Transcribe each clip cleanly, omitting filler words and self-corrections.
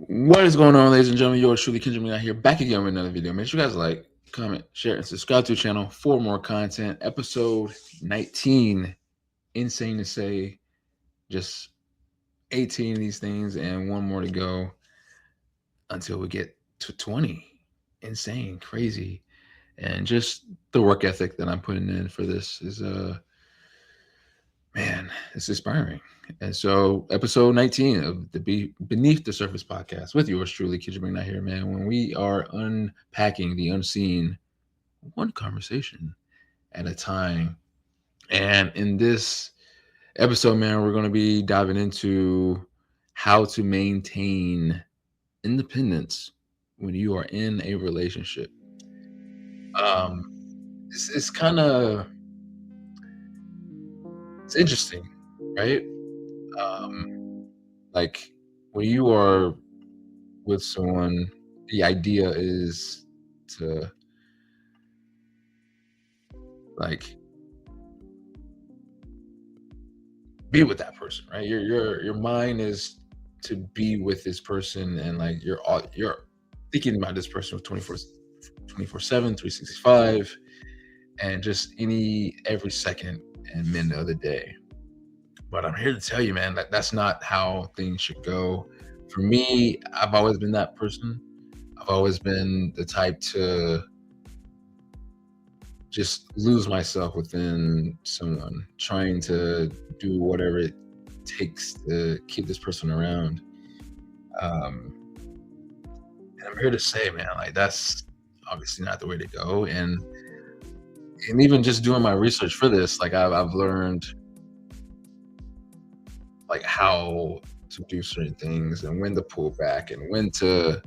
What is going on, ladies and gentlemen? Yours truly, Kendrick out here, back again with another video. Make sure you guys like, comment, share, and subscribe to the channel for more content. Episode 19. Insane to say, just 18 of these things and one more to go until we get to 20. Insane, crazy. And just the work ethic that I'm putting in for this is man, it's inspiring. And so, episode 19 of the Beneath the Surface podcast with yours truly, Kid Bring Not Here, man. When we are unpacking the unseen, one conversation at a time. And in this episode, man, we're going to be diving into how to maintain independence when you are in a relationship. It's kind of it's interesting, right? Like when you are with someone, the idea is to like be with that person, right? Your mind is to be with this person, and like you're thinking about this person with 24/7, 365, and just every second and minute of the day. But I'm here to tell you, man, that that's not how things should go. For me, I've always been that person. I've always been the type to just lose myself within someone, trying to do whatever it takes to keep this person around. And I'm here to say, man, like that's obviously not the way to go. And even just doing my research for this, like I've learned like how to do certain things and when to pull back and when to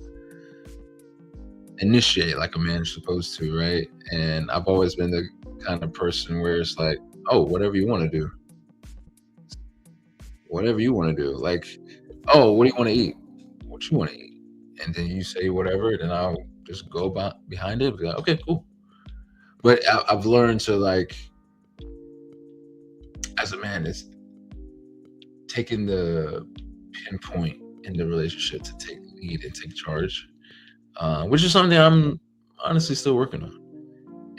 initiate like a man is supposed to, right? And I've always been the kind of person where it's like, oh, whatever you want to do, whatever you want to do. Like, oh, what do you want to eat? What you want to eat? And then you say whatever, then I'll just go behind it. Be like, okay, cool. But I've learned to like, as a man, it's taking the pinpoint in the relationship to take lead and take charge, which is something I'm honestly still working on.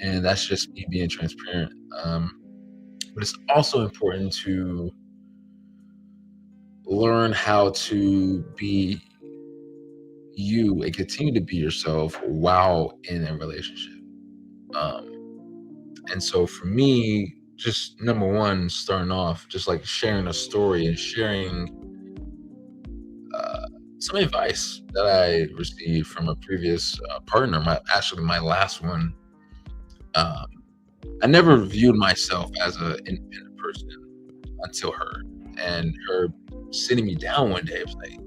And that's just me being transparent. But it's also important to learn how to be you and continue to be yourself while in a relationship. Um, and so for me, just number one, starting off, just like sharing a story and sharing uh, some advice that I received from a previous partner, my last one. Um, I never viewed myself as an independent person until her, and her sitting me down one day was like,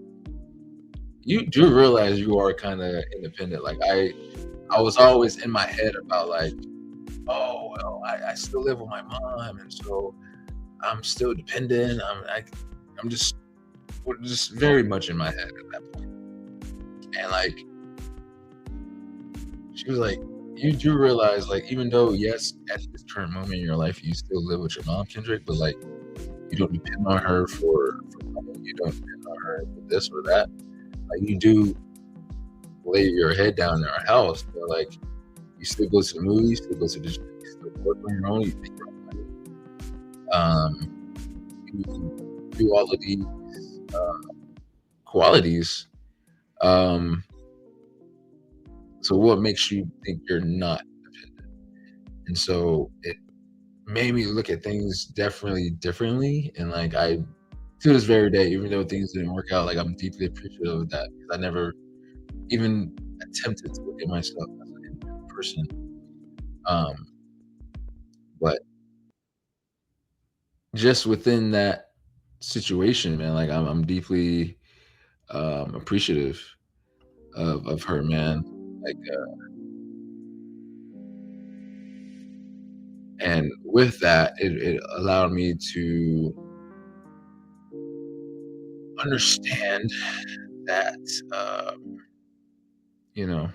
"You do realize you are kind of independent." Like I was always in my head about like, "Oh well, I still live with my mom, and so I'm still dependent. I'm just very much in my head at that point." And like she was like, "You do realize, like, even though yes, at this current moment in your life, you still live with your mom, Kendrick, but like." You don't depend on her for money. You don't depend on her for this or that. Like you do lay your head down in our house, but like you still go to the movies, you still go to the gym, you still work on your own, you make your own money. You do all of these uh, qualities. Um, so what makes you think you're not dependent? And so it made me look at things definitely differently. And like I to this very day, even though things didn't work out, like I'm deeply appreciative of that because I never even attempted to look at myself as an independent person. Um, but just within that situation, man, like I'm deeply appreciative of her, man. Like, and with that, it allowed me to understand that, you know,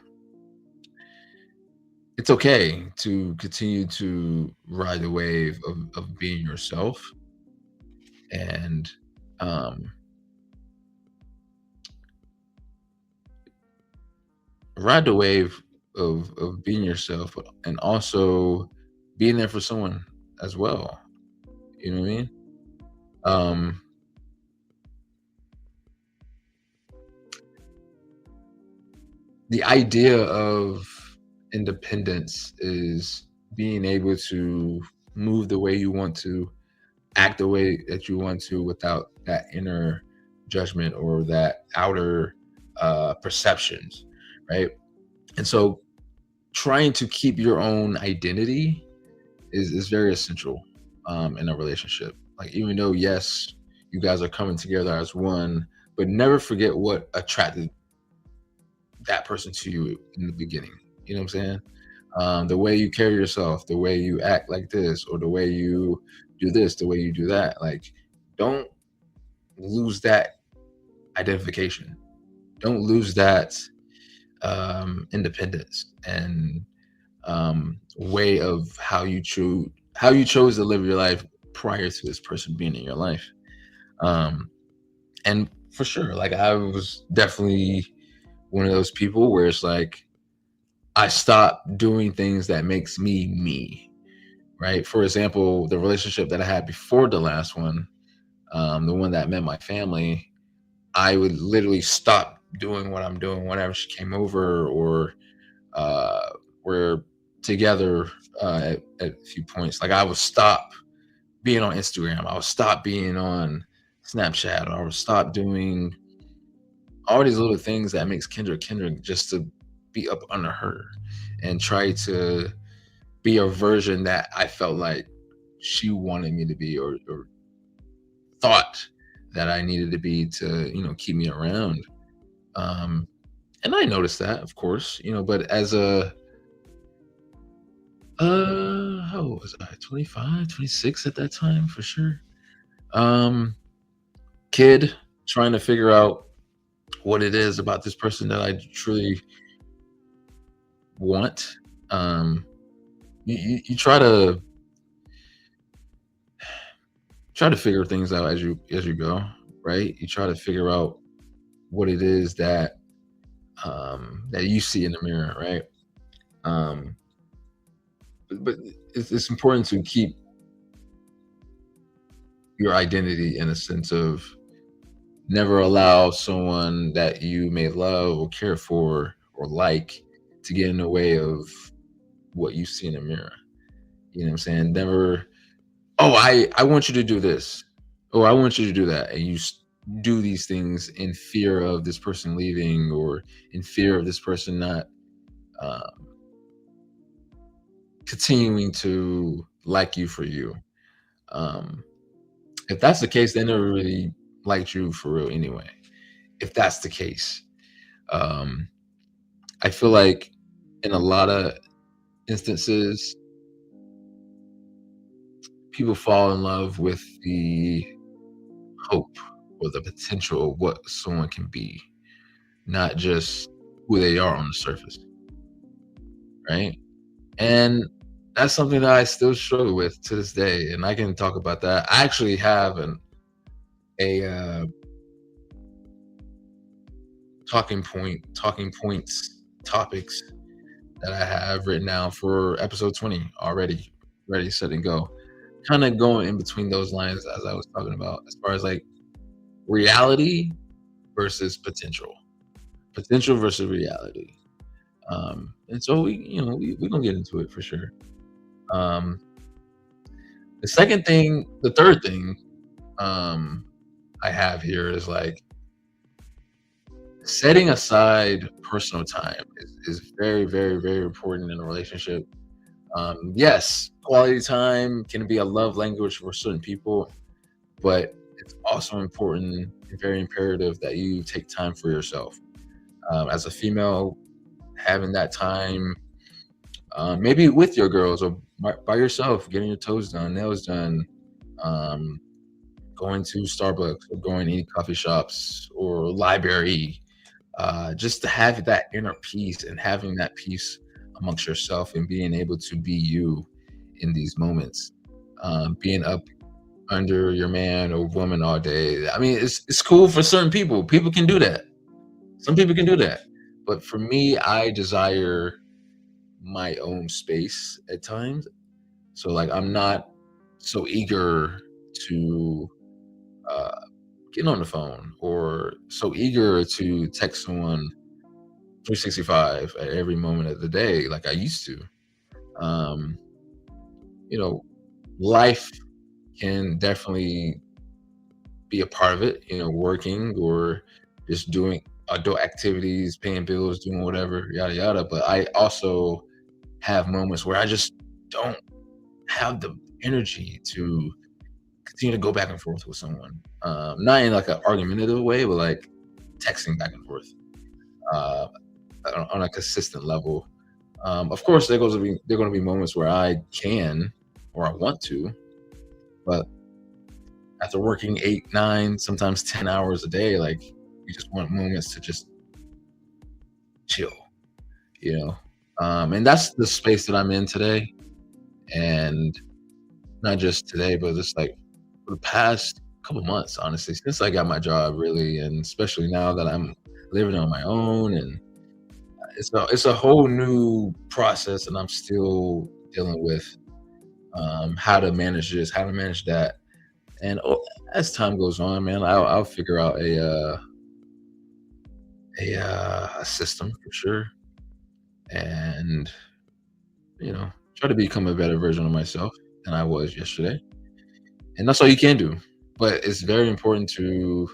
it's okay to continue to ride the wave of being yourself and um ride the wave of being yourself, and also being there for someone as well. You know what I mean? Um, the idea of independence is being able to move the way you want to, act the way that you want to without that inner judgment or that outer perceptions, right? And so trying to keep your own identity is very essential in a relationship. Like, even though, yes, you guys are coming together as one, but never forget what attracted that person to you in the beginning. You know what I'm saying? The way you carry yourself, the way you act like this, or the way you do this, the way you do that. Like, don't lose that identification. Don't lose that independence and way of how you chose to live your life prior to this person being in your life. Um, and for sure, like, I was definitely one of those people where it's like I stopped doing things that makes me me, right? For example, the relationship that I had before the last one, the one that met my family, I would literally stop doing what I'm doing whenever she came over, or uh, we're together at a few points. Like, I would stop being on Instagram, I would stop being on Snapchat, or I would stop doing all these little things that makes Kendra Kendra, just to be up under her and try to be a version that I felt like she wanted me to be, or thought that I needed to be to, keep me around. Um, and I noticed that, of course, but as a how old was I? 25, 26 at that time, for sure. Um, Kid trying to figure out what it is about this person that I truly want. Um, you try to figure things out as you go, right? You try to figure out what it is that you see in the mirror, right? Um, but it's important to keep your identity, in a sense of never allow someone that you may love or care for or like to get in the way of what you see in the mirror. You know what I'm saying? Never, oh, I want you to do this. Oh, I want you to do that. And do these things in fear of this person leaving, or in fear of this person not uh, continuing to like you for you. Um, if that's the case, they never really liked you for real anyway. If that's the case, um, I feel like in a lot of instances, people fall in love with the hope or the potential of what someone can be, not just who they are on the surface, right? And that's something that I still struggle with to this day, and I can talk about that. I actually have a talking points, topics that I have written down for episode 20 already, ready, set, and go. Kind of going in between those lines, as I was talking about, as far as like reality versus potential versus reality. And so we gonna get into it for sure. Um, the third thing, um, I have here is like setting aside personal time is very, very, very important in a relationship. Yes, quality time can be a love language for certain people, but it's also important and very imperative that you take time for yourself. As a female, having that time, maybe with your girls, or by yourself, getting your toes done, nails done, um, going to Starbucks, or going to eat coffee shops or library, just to have that inner peace, and having that peace amongst yourself, and being able to be you in these moments. Being up under your man or woman all day. I mean, it's cool for certain people. People can do that. Some people can do that. But for me, I desire my own space at times. So, like, I'm not so eager to uh, get on the phone or so eager to text someone 365 at every moment of the day like I used to. Um, you know, life can definitely be a part of it, working or just doing adult activities, paying bills, doing whatever, yada, yada. But I also have moments where I just don't have the energy to continue to go back and forth with someone. Not in like an argumentative way, but like texting back and forth uh, on a consistent level. Of course, there going to be moments where I can or I want to, but after working 8, 9, sometimes 10 hours a day, like you just want moments to just chill, you know. And that's the space that I'm in today, and not just today, but just like for the past couple months, honestly, since I got my job, really, and especially now that I'm living on my own, and it's a whole new process, and I'm still dealing with how to manage this, how to manage that, and as time goes on, man, I'll figure out a system for sure, and try to become a better version of myself than I was yesterday, and that's all you can do. But it's very important to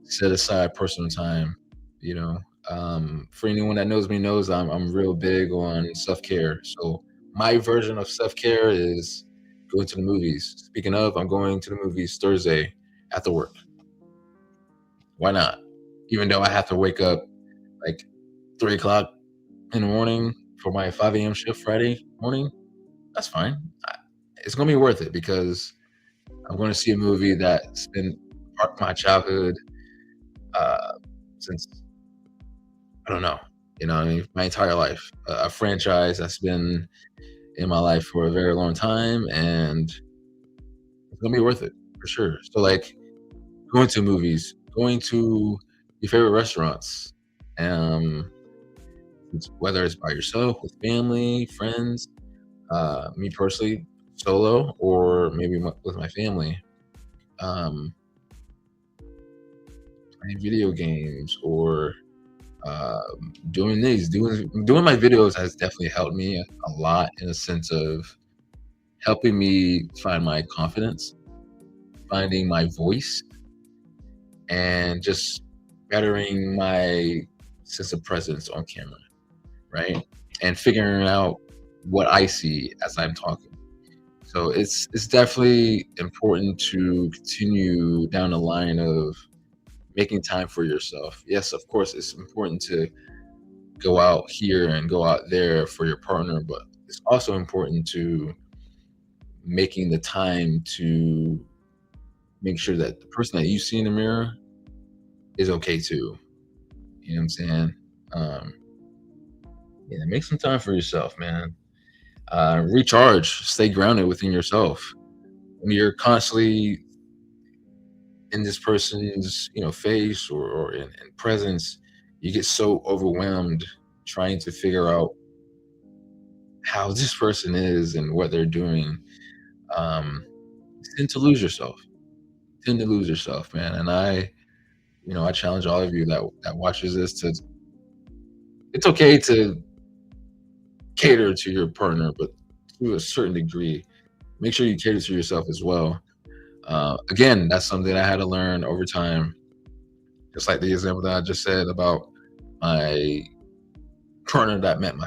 set aside personal time. You know, for anyone that knows me knows I'm real big on self care. So my version of self care is going to the movies. Speaking of, I'm going to the movies Thursday after work. Why not? Even though I have to wake up like 3 o'clock in the morning for my 5 a.m. shift Friday morning, that's fine. It's gonna be worth it because I'm going to see a movie that's been part of my childhood uh, since I don't know, I mean, my entire life. A franchise that's been in my life for a very long time, and it's gonna be worth it for sure. So, like, going to movies, going to your favorite restaurants, um, whether it's by yourself, with family, friends, me personally, solo, or maybe with my family. Um, Playing video games or doing my videos has definitely helped me a lot in a sense of helping me find my confidence, finding my voice, and just bettering my sense of presence on camera, right? And figuring out what I see as I'm talking. So it's definitely important to continue down the line of making time for yourself. Yes, of course, it's important to go out here and go out there for your partner, but it's also important to making the time to make sure that the person that you see in the mirror is okay too. You know what I'm saying? Um, yeah, make some time for yourself, man. Recharge, stay grounded within yourself. When you're constantly in this person's, face or in presence, you get so overwhelmed trying to figure out how this person is and what they're doing. Um, you tend to lose yourself, man. And I challenge all of you that watches this to it's okay to cater to your partner, but to a certain degree, make sure you cater to yourself as well. Again, that's something I had to learn over time. Just like the example that I just said about my partner that met my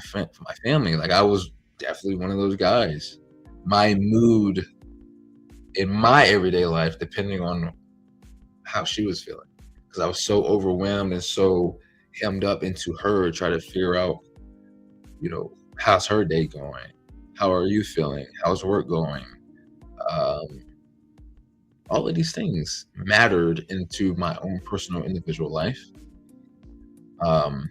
family. Like I was definitely one of those guys. My mood in my everyday life, depending on how she was feeling, because I was so overwhelmed and so hemmed up into her, try to figure out, how's her day going? How are you feeling? How's work going? Um, all of these things mattered into my own personal individual life. Um,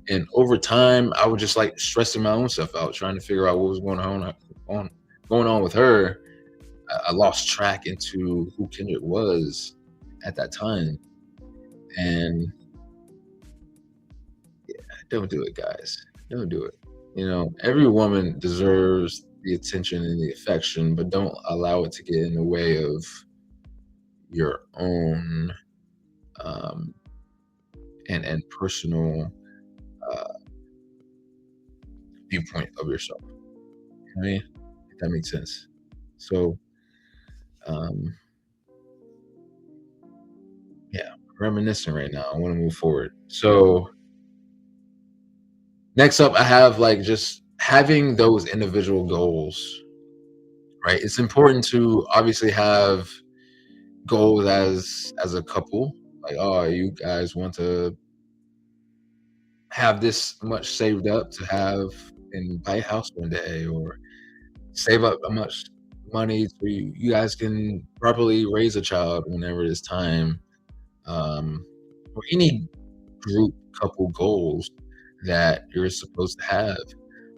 and over time, I was just like stressing my own self out, trying to figure out what was on going on with her. I lost track into who Kendrick was at that time, and Don't do it, guys. Don't do it. Every woman deserves the attention and the affection, but don't allow it to get in the way of your own um, and personal uh, viewpoint of yourself. I mean, if that makes sense. So, um, yeah, reminiscing right now. I want to move forward. So, next up, I have like just having those individual goals, right? It's important to obviously have goals as a couple. Like, oh, you guys want to have this much saved up to have and buy a house one day, or save up how much money so you guys can properly raise a child whenever it's time. Um, or any group couple goals that you're supposed to have.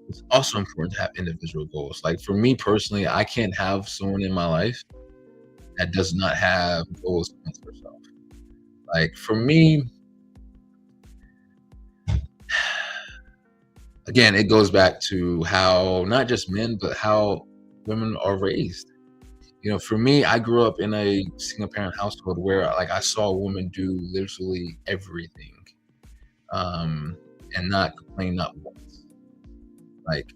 It's also important to have individual goals. Like for me personally, I can't have someone in my life that does not have goals against herself. Like for me, again, it goes back to how not just men, but how women are raised. For me, I grew up in a single parent household where like I saw a woman do literally everything, um, and not complain not once. Like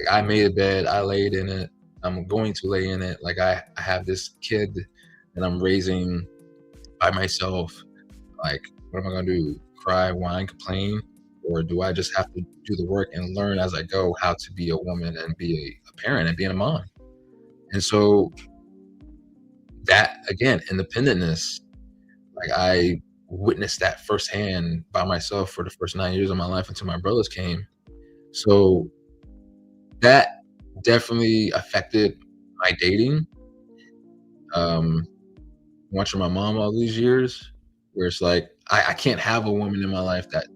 I made a bed, I laid in it, I'm going to lay in it. Like I have this kid that I'm raising by myself. Like, what am I gonna do? Cry, whine, complain? Or do I just have to do the work and learn as I go how to be a woman and be a parent and being a mom? And so that again, independentness, like I witnessed that firsthand by myself for the first 9 years of my life until my brothers came. So that definitely affected my dating. Um, Watching my mom all these years, where it's like I can't have a woman in my life that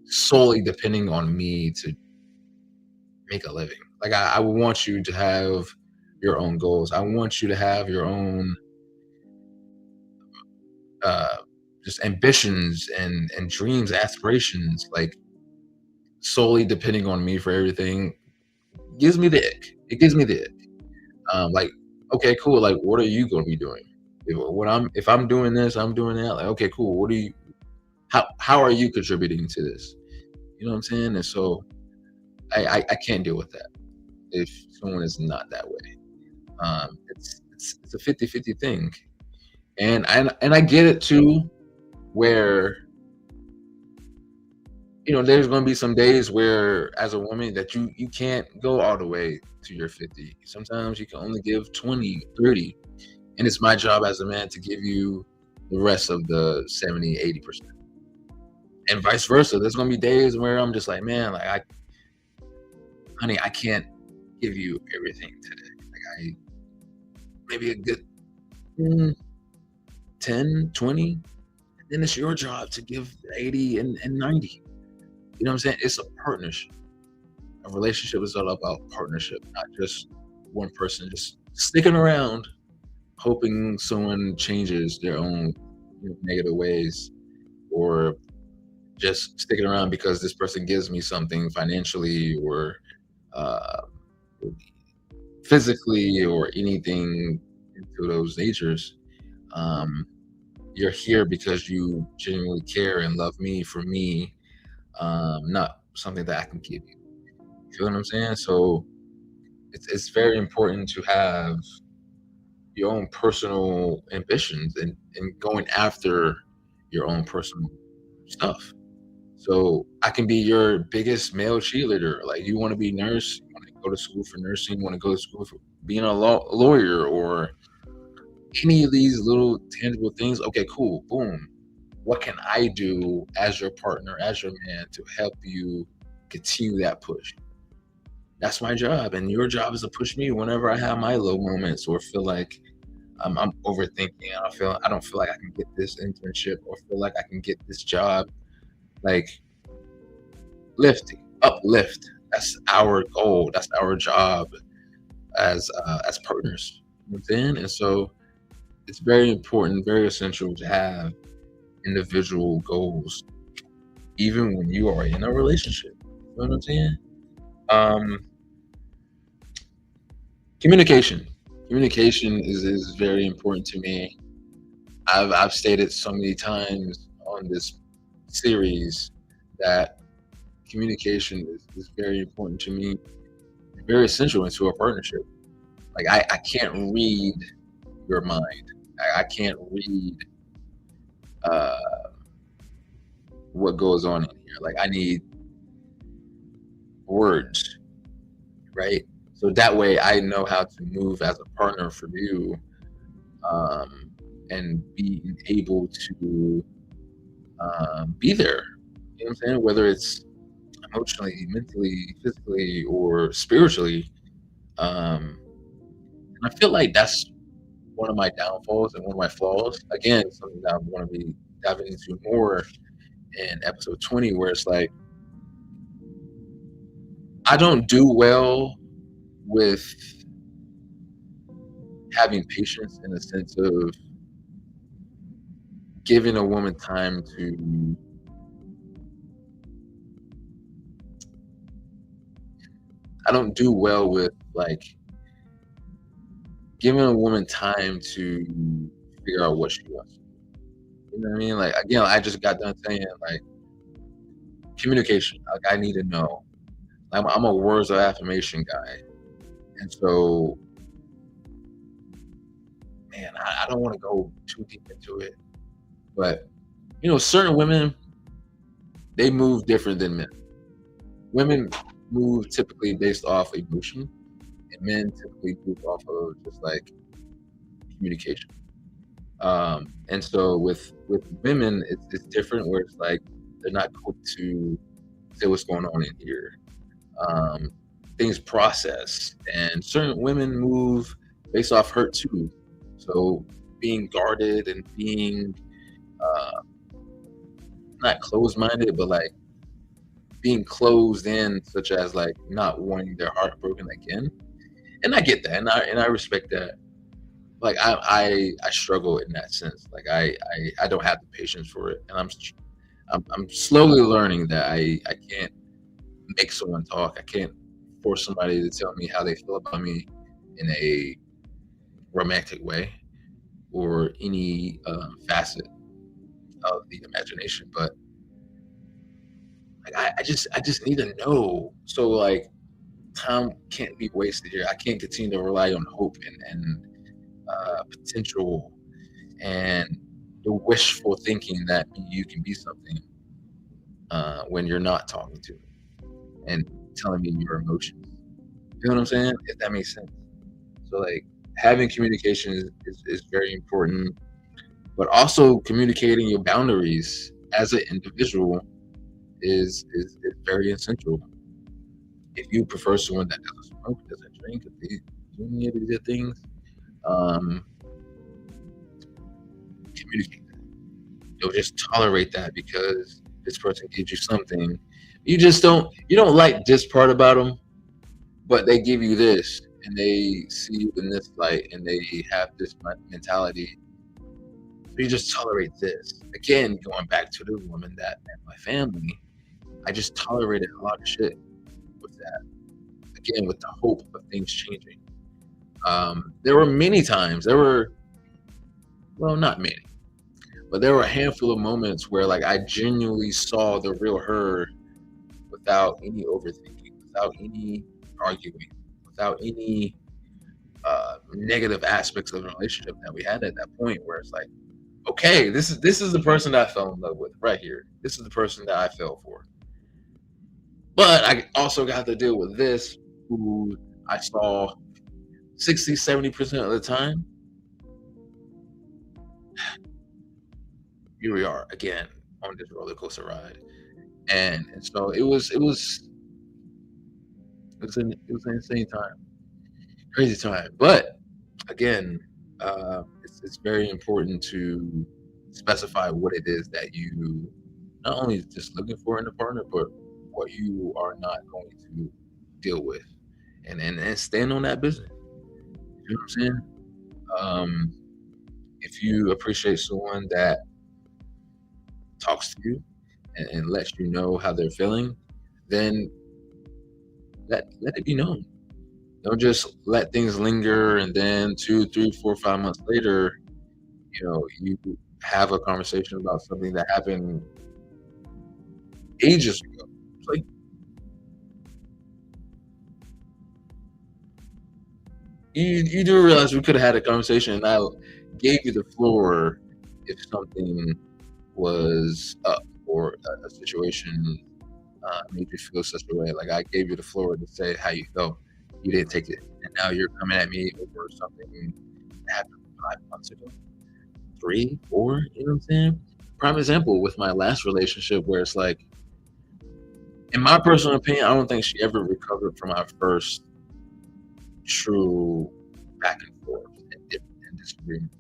solely depending on me to make a living. Like I would want you to have your own goals. I want you to have your own uh just ambitions and dreams, aspirations, like solely depending on me for everything gives me the ick. It gives me the ick. Like, okay, cool. Like, what are you gonna be doing? If I'm doing this, I'm doing that. Like, okay, cool. What are you? How are you contributing to this? You know what I'm saying? And so I can't deal with that if someone is not that way. It's a 50-50 thing, and I get it too, where there's going to be some days where as a woman that you can't go all the way to your 50. Sometimes you can only give 20, 30, and it's my job as a man to give you the rest of the 70, 80%, and vice versa. There's going to be days where I'm just like, man, like honey, I can't give you everything today. Like I maybe a good mm, 10, 20, then it's your job to give 80 and 90. You know what I'm saying? It's a partnership. A relationship is all about partnership, not just one person just sticking around hoping someone changes their own negative ways, or just sticking around because this person gives me something financially or uh, physically or anything into those natures. Um, you're here because you genuinely care and love me for me, not something that I can give you. You feel what I'm saying? So it's very important to have your own personal ambitions and going after your own personal stuff. So I can be your biggest male cheerleader. Like you want to be nurse, you want to go to school for nursing, you want to go to school for being a lawyer, or any of these little tangible things. Okay, cool. Boom. What can I do as your partner, as your man, to help you continue that push? That's my job, and your job is to push me whenever I have my low moments or feel like I'm overthinking. I don't feel like I can get this internship or feel like I can get this job. Like lifting, uplift. That's our goal. That's our job as partners. You know what I'm saying? And so it's very important, very essential to have individual goals even when you are in a relationship. You know what I'm saying? Um, communication. Communication is very important to me. I've stated so many times on this series that communication is very important to me, very essential into a partnership. Like I can't read your mind. I can't read uh, what goes on in here. Like I need words, right? So that way I know how to move as a partner for you, um, and be able to be there. You know what I'm saying? Whether it's emotionally, mentally, physically, or spiritually. And I feel like that's one of my downfalls and one of my flaws. Again, something that I'm going to be diving into more in episode 20, where it's like I don't do well with having patience in the sense of giving a woman time to. I don't do well with like giving a woman time to figure out what she wants. You know what I mean? Like again, I just got done saying like communication. Like I need to know. I'm a words of affirmation guy, and so man, I don't want to go too deep into it, but certain women they move different than men. Women move typically based off emotion, and men typically move off of just like communication. And so with women, it's different where it's like they're not quick to say what's going on in here. Um, Things process, and certain women move based off hurt too. So being guarded and being uh, not closed minded, but like being closed in, such as like not wanting their heart broken again. And I get that, and I respect that. Like I struggle in that sense. Like I don't have the patience for it, and I'm slowly learning that I can't make someone talk. I can't force somebody to tell me how they feel about me in a romantic way or any facet of the imagination. But like I just need to know. So like time can't be wasted here. I can't continue to rely on hope and potential and the wishful thinking that you can be something when you're not talking to me and telling me your emotions. You know what I'm saying? If that makes sense. So like having communication is very important, but also communicating your boundaries as an individual is very essential. If you prefer someone that doesn't smoke, doesn't drink, if they do any of these things, um, communicate that. Don't just tolerate that because this person gives you something. You don't like this part about them, but they give you this and they see you in this light and they have this mentality. You just tolerate this. Again, going back to the woman that met my family, I just tolerated a lot of shit with that. Again, with the hope of things changing. There were many times, well, not many, but there were a handful of moments where like I genuinely saw the real her without any overthinking, without any arguing, without any negative aspects of the relationship that we had at that point where it's like, okay, this is the person that I fell in love with right here. This is the person that I fell for. But I also got to deal with this who I saw 60, 70% of the time. Here we are again on this roller coaster ride. And so it was an insane time, crazy time. But again, it's very important to specify what it is that you not only just looking for in a partner, but what you are not going to deal with, and stand on that business. You know what I'm saying? Um, if you appreciate someone that talks to you, and lets you know how they're feeling, then let it be known. Don't just let things linger, and then 2, 3, 4, 5 months later, you have a conversation about something that happened ages ago. It's like, you do realize we coulda had a conversation, and I gave you the floor if something was up, or a situation, made you feel such a way. Like, I gave you the floor to say how you felt. You didn't take it, and now you're coming at me over something that happened 5 months ago, 3, 4, you know what I'm saying? Prime example with my last relationship where it's like, in my personal opinion, I don't think she ever recovered from our first true back and forth and disagreement.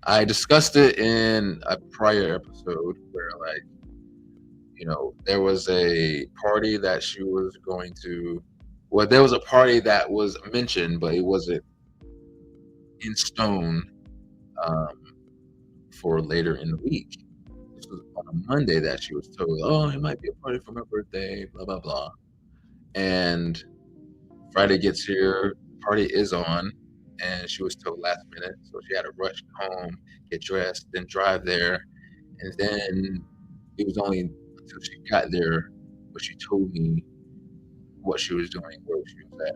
I discussed it in a prior episode where, like, there was a party that she was going to. Well, there was a party that was mentioned, but it wasn't in stone, um, for later in the week. This was on a Monday that she was told, "Oh, it might be a party for my birthday, blah blah blah." And Friday gets here, party is on, and she was told last minute, so she had to rush home, get dressed, then drive there, and then it was only until she got there when she told me what she was doing, where she was at.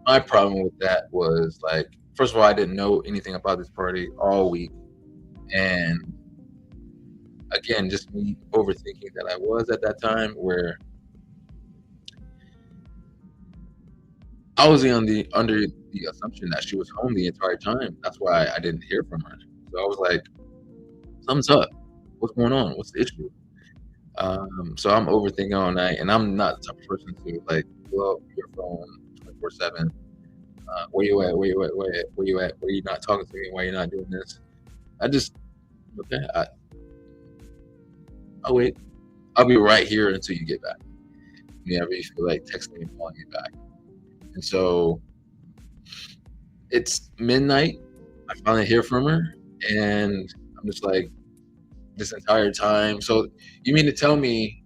My problem with that was, like, first of all, I didn't know anything about this party all week, and again, just me overthinking that I was at that time, where I was under the assumption that she was home the entire time. That's why I didn't hear from her. So I was like, "Something's up. What's going on? What's the issue?" So I'm overthinking all night, and I'm not the type of person to, like, pull up your phone 24/7. Where you at? Where you at? Where you at? Where you not talking to me? Why you not doing this? I just Okay. I'll wait. I'll be right here until you get back. Whenever you feel like texting me and calling me back. And so it's midnight. I finally hear from her, and I'm just like, this entire time. So you mean to tell me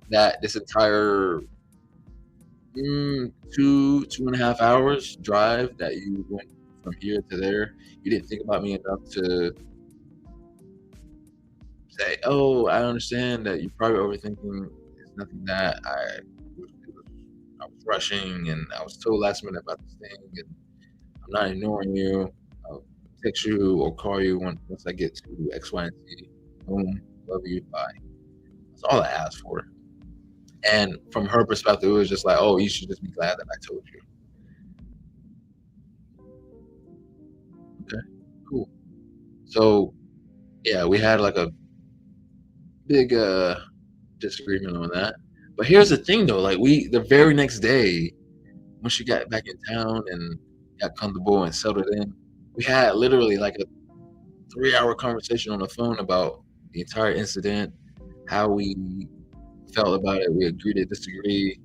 that this entire 2.5 hours drive that you went from here to there, you didn't think about me enough to say, "Oh, I understand that you're probably overthinking. It's nothing that I was rushing, and I was told last minute about this thing, and I'm not ignoring you. I'll text you or call you once I get to X, Y, and Z. Boom, love you, bye." That's all I asked for. And from her perspective, it was just like, "Oh, you should just be glad that I told you." Okay, cool. So yeah, we had like a big disagreement on that. But here's the thing though, like, the very next day, when she got back in town and got comfortable and settled in, we had literally like a 3-hour conversation on the phone about the entire incident, how we felt about it. We agreed to disagree.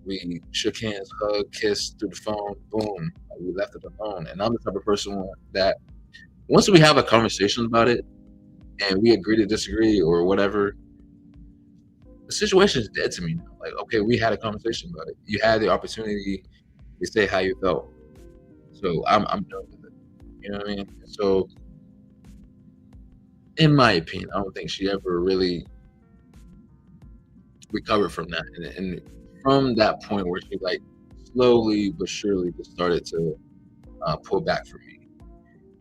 We shook hands, hugged, kissed through the phone. Boom. Like, we left it alone. And I'm the type of person that once we have a conversation about it and we agree to disagree or whatever, the situation is dead to me now. Like, okay, we had a conversation about it. You had the opportunity to say how you felt. So I'm done with it. You know what I mean? So in my opinion, I don't think she ever really recovered from that. And from that point where she, like, slowly but surely just started to pull back from me.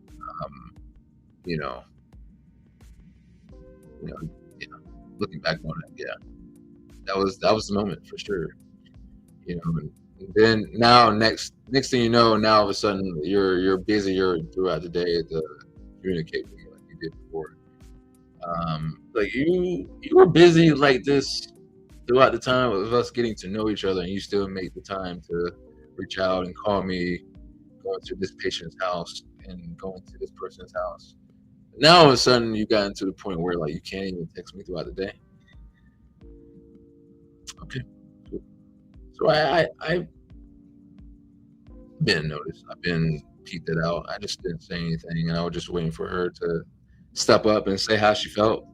Um, you know, you know, yeah. Looking back on it, yeah, that was the moment for sure. And then now next thing you know, now all of a sudden you're busier throughout the day to communicate with me like you did before. Like, you were busy like this throughout the time of us getting to know each other, and you still make the time to reach out and call me, going to this patient's house and going to this person's house. Now all of a sudden you gotten to the point where, like, you can't even text me throughout the day. Okay, cool. So I've been noticed. I've been peeped it out. I just didn't say anything, and I was just waiting for her to step up and say how she felt.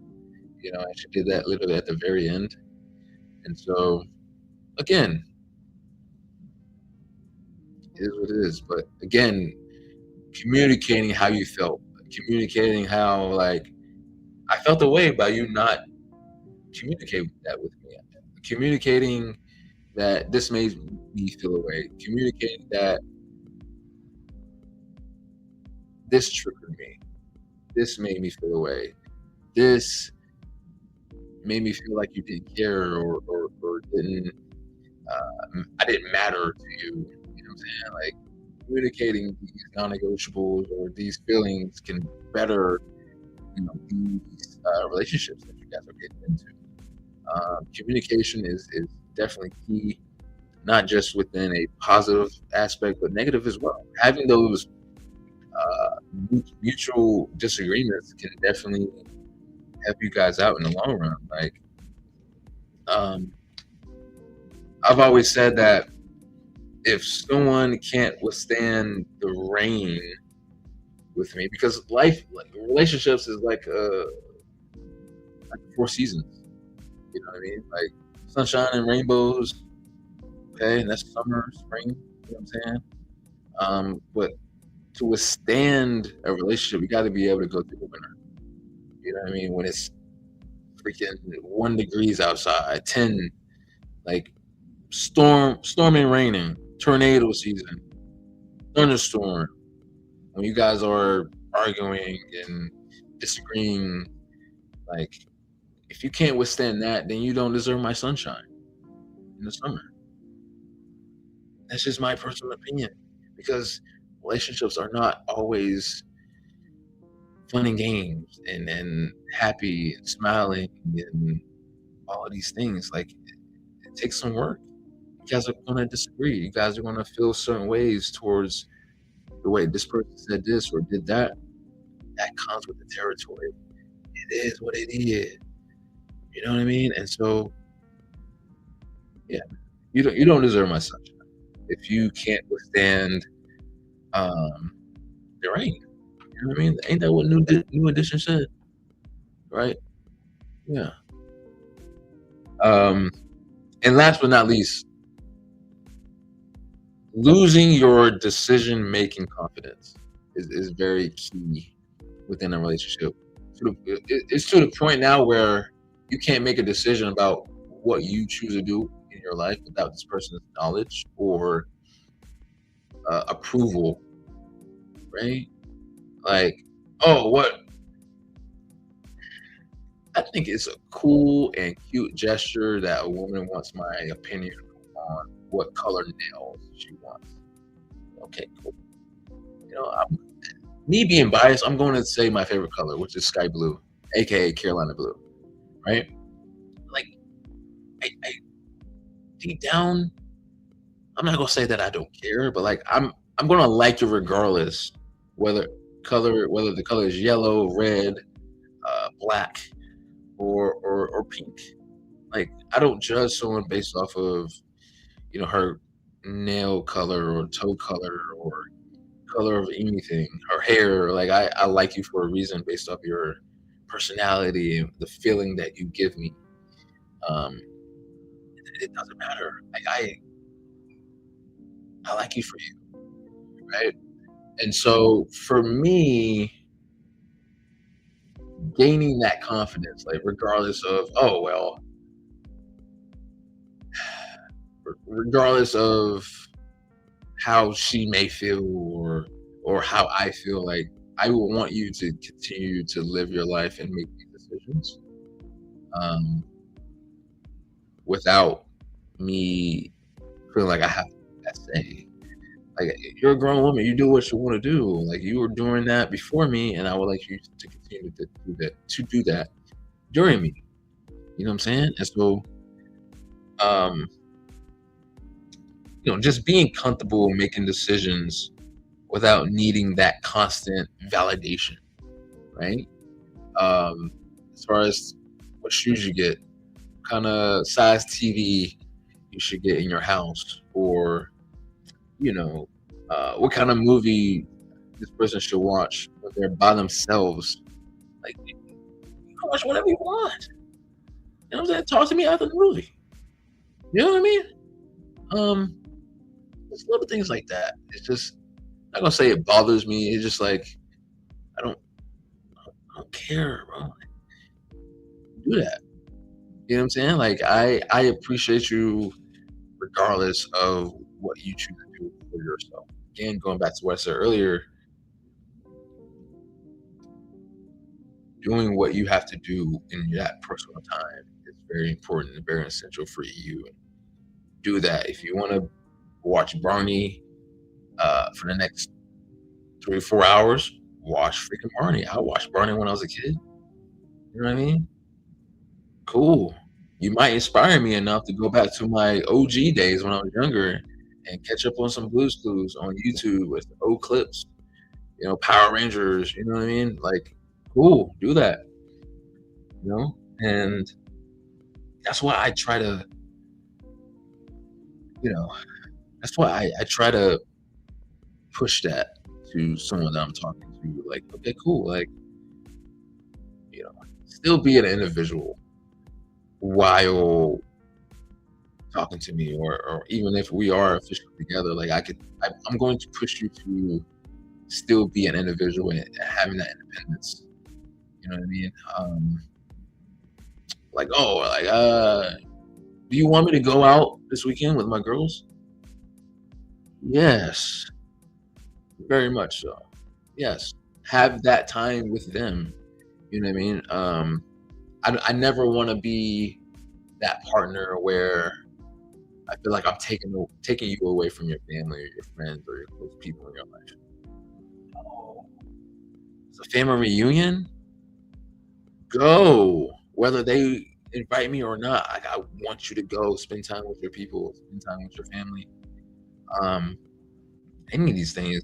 and she did that literally at the very end. And so, again, it is what it is. But again, communicating how you felt, communicating how, like, I felt the way by you not communicating that with me, communicating that this made me feel away, communicating that this triggered me, this made me feel away, this made me feel like you didn't care, or didn't, I didn't matter to you. You know what I'm saying? Like, communicating these non-negotiables or these feelings can better, these relationships that you guys are getting into. Communication is definitely key, not just within a positive aspect, but negative as well. Having those mutual disagreements can definitely help you guys out in the long run. Like, um, I've always said that if someone can't withstand the rain with me, because life, like relationships, is like four seasons. You know what I mean? Like sunshine and rainbows. Okay, and that's summer, spring. You know what I'm saying? But to withstand a relationship, you got to be able to go through the winter. You know what I mean? When it's freaking 1 degrees outside, 10, like storming, raining, tornado season, thunderstorm. When you guys are arguing and disagreeing, like, if you can't withstand that, then you don't deserve my sunshine in the summer. That's just my personal opinion, because relationships are not always fun and games and happy and smiling and all of these things. Like, it takes some work. You guys are gonna disagree. You guys are gonna feel certain ways towards the way this person said this or did that. That comes with the territory. It is what it is. You know what I mean? And so, yeah, you don't deserve my sunshine if you can't withstand um the rain. You know what I mean? Ain't that what New Edition said? Right? Yeah. Um, and last but not least, losing your decision making confidence is very key within a relationship. It's to the point now where you can't make a decision about what you choose to do in your life without this person's knowledge or approval, right? Like, oh, what I think it's a cool and cute gesture that a woman wants my opinion on what color nails she wants. Okay, cool. I'm, me being biased, I'm going to say my favorite color, which is sky blue, aka Carolina blue, right? Like, I deep down, I'm not gonna say that I don't care, but like, I'm gonna like you regardless, whether whether the color is yellow, red, black, or pink. Like, I don't judge someone based off of her nail color or toe color or color of anything, her hair. Like, I like you for a reason based off your personality and the feeling that you give me. Um, it doesn't matter. Like, I like you for you, right? And so for me, gaining that confidence, like, regardless of, oh well, regardless of how she may feel, or how I feel, like, I will want you to continue to live your life and make these decisions, um, without me feeling like I have that say. Like, you're a grown woman, you do what you want to do. Like, you were doing that before me, and I would like you to continue to do that during me. You know what I'm saying? And so, um, just being comfortable making decisions without needing that constant validation, right? Um, as far as what shoes you get, kind of size TV you should get in your house, or what kind of movie this person should watch when they're by themselves. Like, you can watch whatever you want. You know what I'm saying? Talk to me after the movie. You know what I mean? Um, just little things like that. It's just I'm not gonna say it bothers me. It's just like I don't I don't care, bro. Like, do that. You know what I'm saying? Like I appreciate you regardless of what you choose to do for yourself. Again, going back to what I said earlier, doing what you have to do in that personal time is very important and very essential for you. Do that. If you want to watch Barney for the next 3 or 4 hours, watch freaking Barney. I watched Barney when I was a kid. You know what I mean? Cool. You might inspire me enough to go back to my OG days when I was younger and catch up on some Blues Clues on YouTube with old clips, Power Rangers, you know what I mean? Like, cool, do that, you know? And that's why I try to, you know, that's why I try to push that to someone that I'm talking to. Like, okay, cool. Like, still be an individual while talking to me, or even if we are officially together, like I'm going to push you to still be an individual and having that independence. You know what I mean? Like, oh, like, do you want me to go out this weekend with my girls? Yes, very much so. Yes, have that time with them. You know what I mean? I never want to be that partner where I feel like I'm taking you away from your family or your friends or your close people in your life. Oh, it's a family reunion. Go, whether they invite me or not. Like, I want you to go spend time with your people, spend time with your family. Um, any of these things.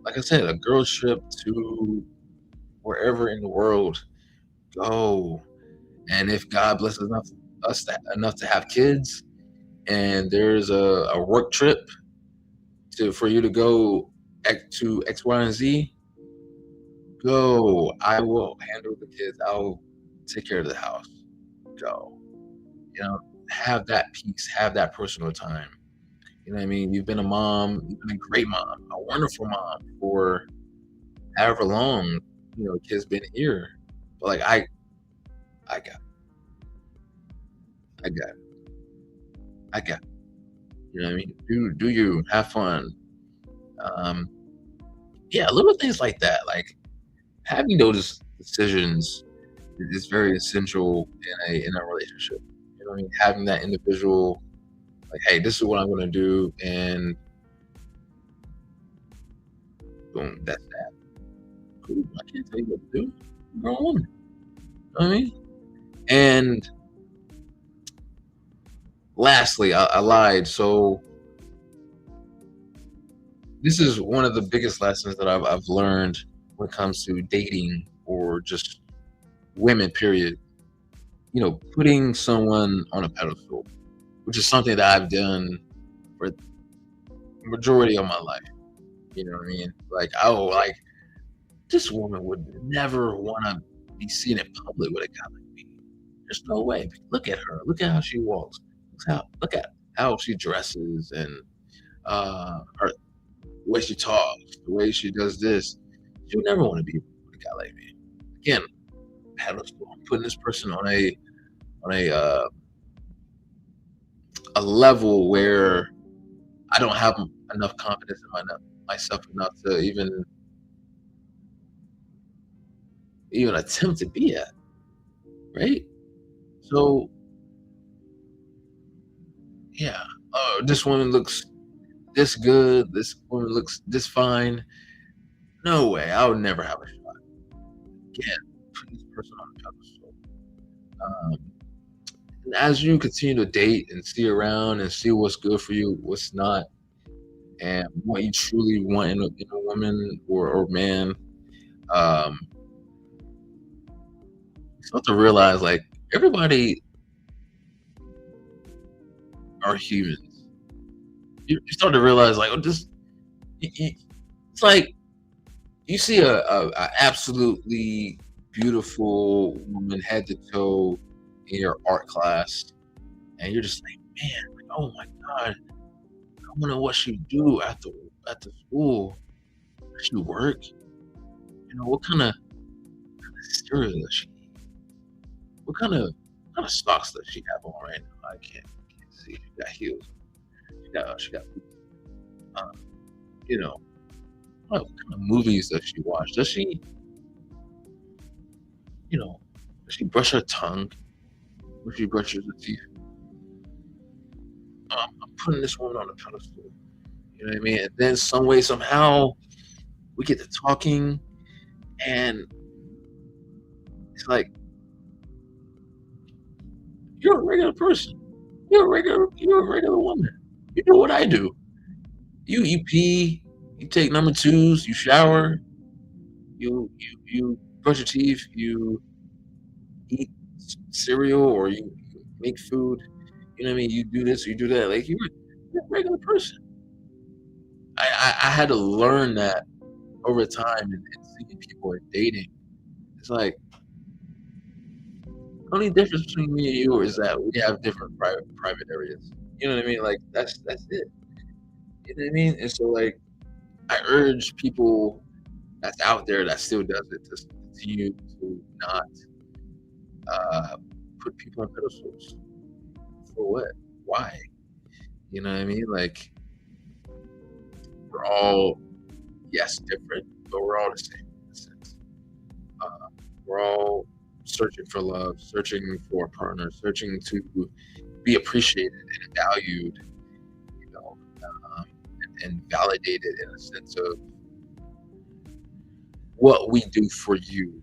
Like I said, a girls trip to wherever in the world. Go, and if God blesses enough to have kids, and there's a work trip for you to go to X, Y, and Z, go. I will handle the kids. I'll take care of the house. Go. You know, have that peace, have that personal time. You know what I mean? You've been a mom, you've been a great mom, a wonderful mom for however long, kids been here. But like I got, I got, I got. You know what I mean? Do you have fun? Um, yeah, little things like that. Like having those decisions is very essential in a relationship. You know what I mean? Having that individual, like, hey, this is what I'm gonna do, and boom, that's that. Cool. I can't tell you what to do. You're a grown woman. You know what I mean? And lastly, I lied. So this is one of the biggest lessons that I've learned when it comes to dating or just women, period. Putting someone on a pedestal, which is something that I've done for the majority of my life. You know what I mean? Like, oh, like this woman would never want to be seen in public with a guy like me. There's no way. Look at her. Look at how she walks. Look at how she dresses and her the way she talks, the way she does this. She would never want to be with a guy like me. Again, pedestal. I'm putting this person on a level where I don't have enough confidence in myself enough to even attempt to be at, right? So yeah, this woman looks this good. This woman looks this fine. No way. I would never have a shot. Again, put this person on a pedestal. Um, and as you continue to date and see around and see what's good for you, what's not, and what you truly want in a woman or man, um, you start to realize like everybody are humans. You start to realize like, oh, it's like you see a absolutely beautiful woman head to toe in your art class, and you're just like, man, like, oh my god, I wonder what she do after school. Does she work? What kind of cereal does she eat? What kind of socks does she have on right now? I can't see. She got heels. She got uh, you know, what kind of movies does she watch? You know, does she brush her tongue when she brushes her teeth? I'm putting this woman on a pedestal. You know what I mean? And then some way, somehow, we get to talking, and it's like, you're a regular person. You're a regular woman. You do what I do. You pee, you take number twos, you shower, you brush your teeth, you eat cereal, or you make food. You know what I mean? You do this, you do that. Like, you're a regular person. I had to learn that over time, and seeing people and dating. It's like, only difference between me and you is that we have different private areas. You know what I mean? Like, that's it. You know what I mean? And so, like, I urge people that's out there that still does it to continue to not uh, put people on pedestals. For what? Why? You know what I mean? Like, we're all, yes, different, but we're all the same in a sense. Uh, we're all searching for love, searching for a partner, searching to be appreciated and valued, you know, and validated in a sense of what we do for you.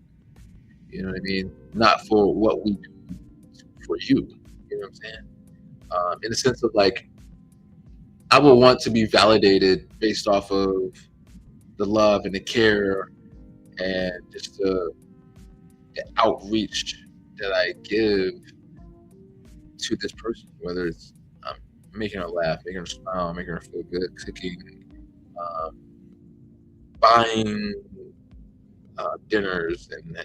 You know what I mean? Not for what we do for you. You know what I'm saying? In the sense of, like, I will want to be validated based off of the love and the care and just the outreach that I give to this person, whether it's making her laugh, making her smile, making her feel good, cooking, um, buying dinners, and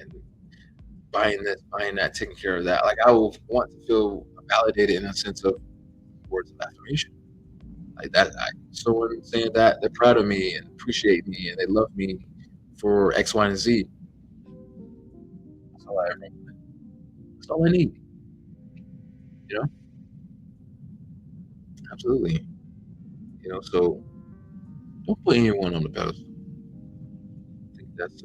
buying this, buying that, taking care of that. Like, I will want to feel validated in a sense of words of affirmation. Like that, someone saying that they're proud of me and appreciate me and they love me for X, Y, and Z. That's all I ever want. That's all I need. You know, absolutely. So don't put anyone on the pedestal. I think that's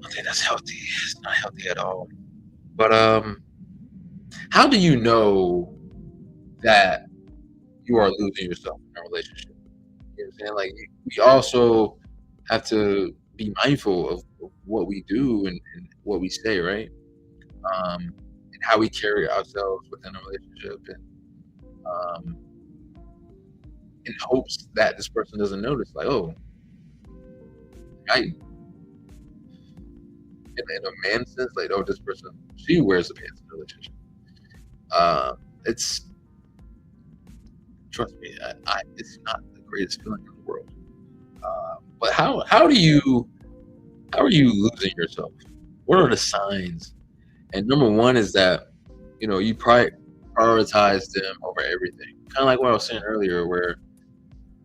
I think that's healthy. It's not healthy at all. But how do you know that you are losing yourself in a relationship? You know what I'm saying? Like, we also have to be mindful of what we do, and what we say, right? And how we carry ourselves within a relationship, and um, in hopes that this person doesn't notice, like, oh, I, in a man sense, like, oh, this person, she wears the pants in the relationship. It's, trust me, it's not the greatest feeling in the world. But how are you losing yourself? What are the signs? And number one is that, you prioritize them over everything. Kind of like what I was saying earlier, where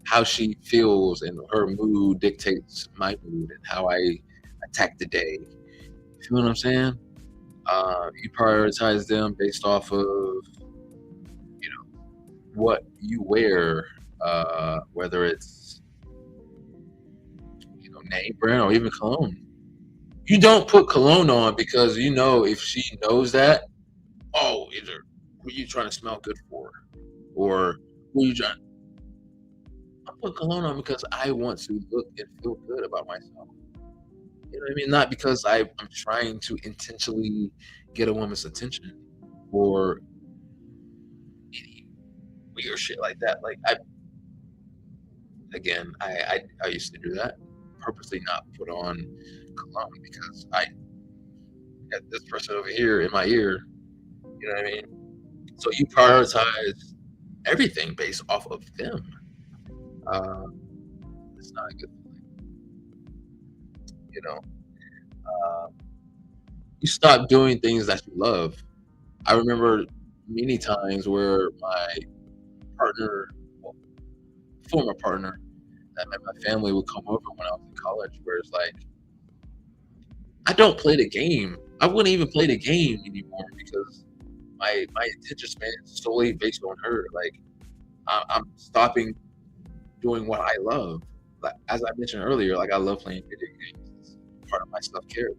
how she feels and her mood dictates my mood and how I attack the day. You feel what I'm saying? You prioritize them based off of, what you wear, whether it's, name brand or even cologne. You don't put cologne on because if she knows that, oh, either who you trying to smell good for, or who you trying. I put cologne on because I want to look and feel good about myself. You know what I mean? Not because I'm trying to intentionally get a woman's attention, or any weird shit like that. Like, I used to do that, purposely not put on cologne because I had this person over here in my ear. You know what I mean? So you prioritize everything based off of them. Uh, it's not a good feeling, you know. Uh, you stop doing things that you love. I remember many times where my partner, well, former partner that met my family would come over when I was in college, where it's like, I don't play the game. I wouldn't even play the game anymore because my attention span is solely based on her. Like I'm stopping doing what I love. Like as I mentioned earlier, like I love playing video games. It's part of my self care.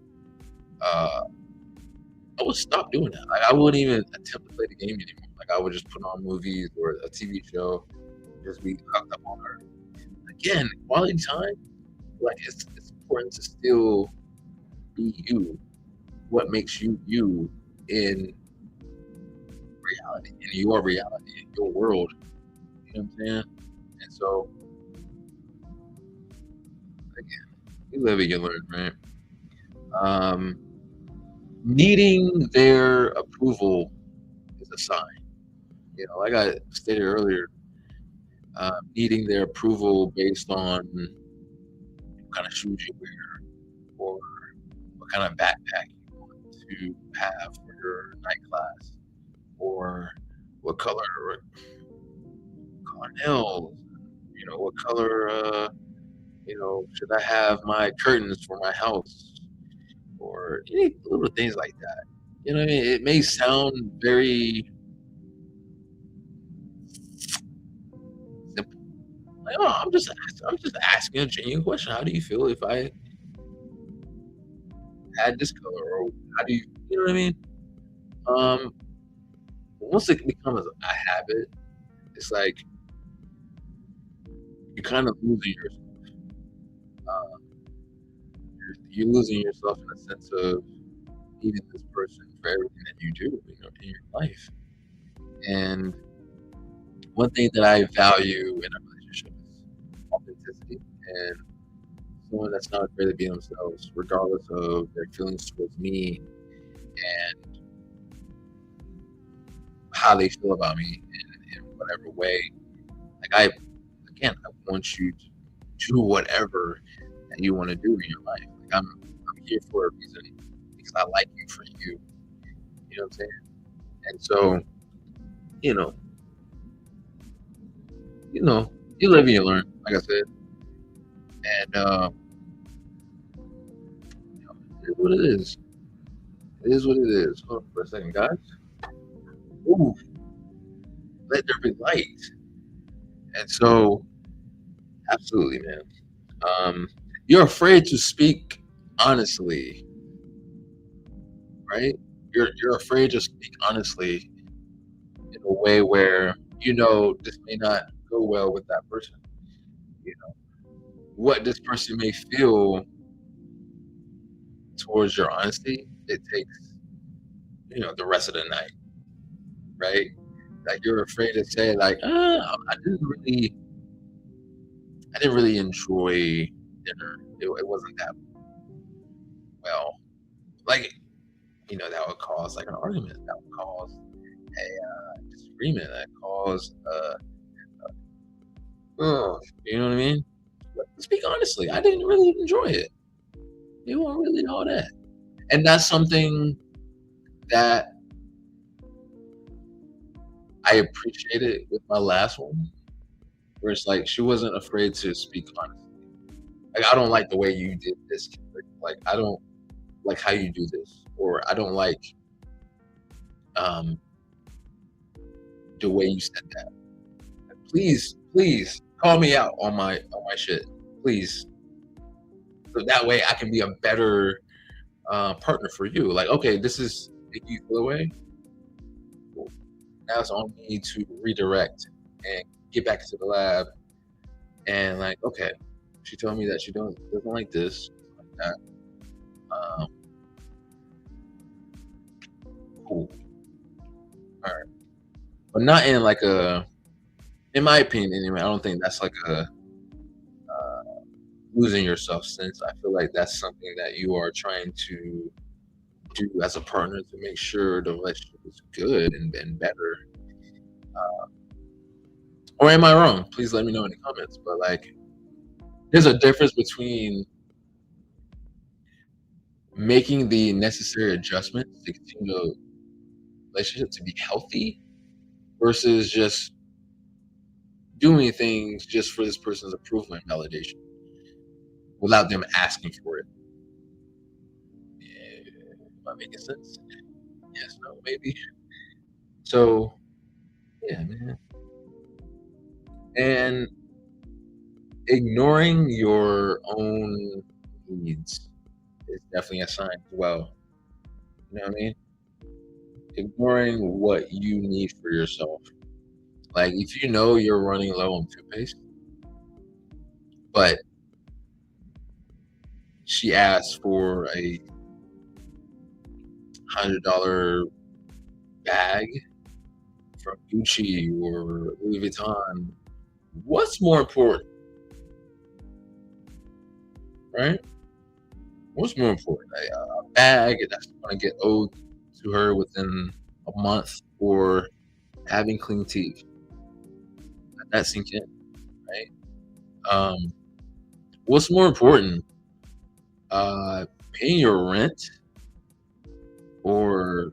Uh, I would stop doing that. Like I wouldn't even attempt to play the game anymore. Like I would just put on movies or a TV show, just be hooked up on her. Again, quality time. Like it's important to still be you. What makes you you in reality, in your reality, in your world. You know what I'm saying? And so again, you live and you learn, right? Um, Needing their approval is a sign. You know, like I stated earlier, needing their approval based on what kind of shoes you wear or what kind of backpack you want to have for your night class or what color nails, you know, what color should I have my curtains for my house or any little things like that. You know what I mean? It may sound very simple. Like, oh, I'm just asking a genuine question. How do you feel if I had this color? Or how do you know what I mean? Um, Once it becomes a habit, it's like you're kind of losing yourself. Uh, you're losing yourself in a sense of needing this person for everything that you do, you know, in your life. And one thing that I value in a relationship is authenticity and someone that's not afraid to be themselves, regardless of their feelings towards me and how they feel about me in whatever way. Like I want you to do whatever that you want to do in your life. Like I'm here for a reason because I like you for you. You know what I'm saying? And so, you know, you know, you live and you learn, like I said. And you know, it is what it is. It is what it is. Hold on for a second, guys. Ooh, let there be light. And so, absolutely, man. Um, you're afraid to speak honestly, right? You're afraid to speak honestly in a way where you know this may not go well with that person. You know what this person may feel towards your honesty. It takes the rest of the night, right? Like you're afraid to say like, I didn't really enjoy dinner. It wasn't that well. Like that would cause like an argument. That would cause a disagreement. That cause you know what I mean? But speak honestly. I didn't really enjoy it. It wasn't really all that. And that's something that I appreciated with my last one, where it's like she wasn't afraid to speak honestly. Like I don't like the way you did this. Like I don't like how you do this, or I don't like um the way you said that. Please call me out on my shit, please. So that way I can be a better partner for you. Like, okay, this is making you feel away. Cool. Now it's on me to redirect and get back into the lab and like, okay, she told me that she doesn't like this, like that. Um, cool. All right, but not in like in my opinion, anyway. I don't think that's like a losing yourself sense. I feel like that's something that you are trying to do as a partner to make sure the relationship is good and better. Or am I wrong? Please let me know in the comments. But like, there's a difference between making the necessary adjustments to continue the relationship to be healthy versus just doing things just for this person's approval and validation without them asking for it. Yeah, am I making sense? Yes, no, maybe. So, yeah, man. And ignoring your own needs is definitely a sign as well. You know what I mean? Ignoring what you need for yourself. Like if you know you're running low on toothpaste, but she asks for a $100 bag from Gucci or Louis Vuitton, what's more important, right? What's more important, a bag that's going to get owed to her within a month, or having clean teeth? Let that sink in, right? Um, what's more important, paying your rent or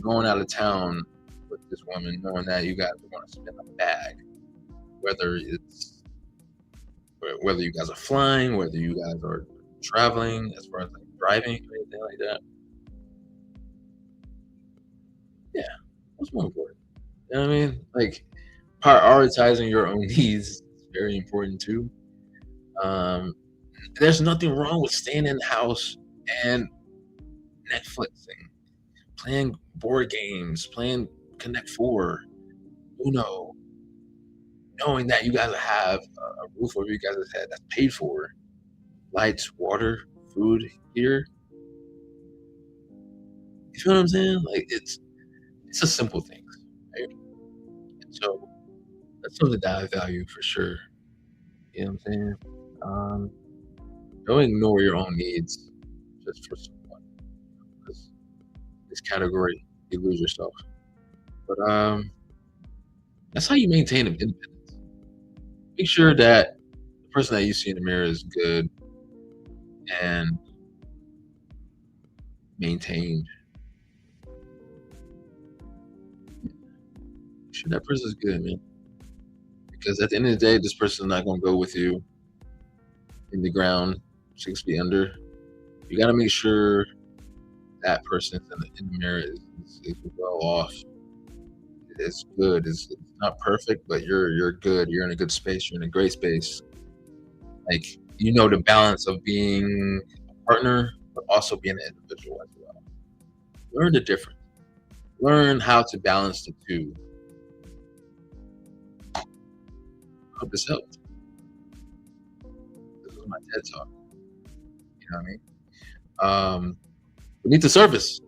going out of town with this woman, knowing that you guys are going to spend a bag, whether it's whether you guys are flying, whether you guys are traveling, as far as like driving or anything like that. Yeah, what's more important? You know what I mean? Like prioritizing your own needs is very important too. Um, there's nothing wrong with staying in the house and Netflixing, playing board games, playing Connect Four, Uno, knowing that you guys have a roof over you guys' head that's paid for, lights, water, food, heater. You feel what I'm saying? Like it's a simple things, right? And so that's something that I value for sure. You know what I'm saying? Um, don't ignore your own needs just for someone, because this category you lose yourself. But that's how you maintain independence. Make sure that the person that you see in the mirror is good and maintained. Make sure that person is good, man. Because at the end of the day, this person is not going to go with you in the ground 6 feet under. You got to make sure that person in the mirror is well off. It's good. It's not perfect, but you're good. You're in a good space. You're in a great space. Like you know the balance of being a partner, but also being an individual as well. Learn the difference. Learn how to balance the two. Hope this helped. This was my TED talk. You know what I mean? We need to service.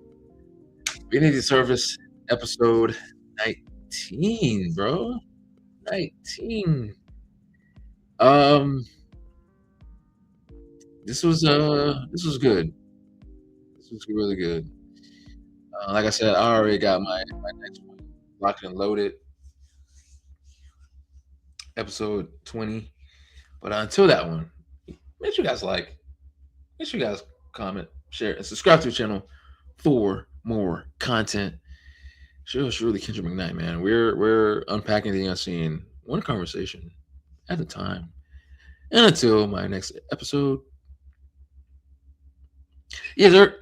We need to service episode 19, bro. 19. Um, this was good. This was really good. Like I said, I already got my next one locked and loaded, episode 20. But until that one, make sure you guys like, make sure you guys comment, share, and subscribe to the channel for more content. Sure, it's really Kendrick McKnight, man. We're unpacking the unseen, one conversation at a time. And until my next episode, yes, sir.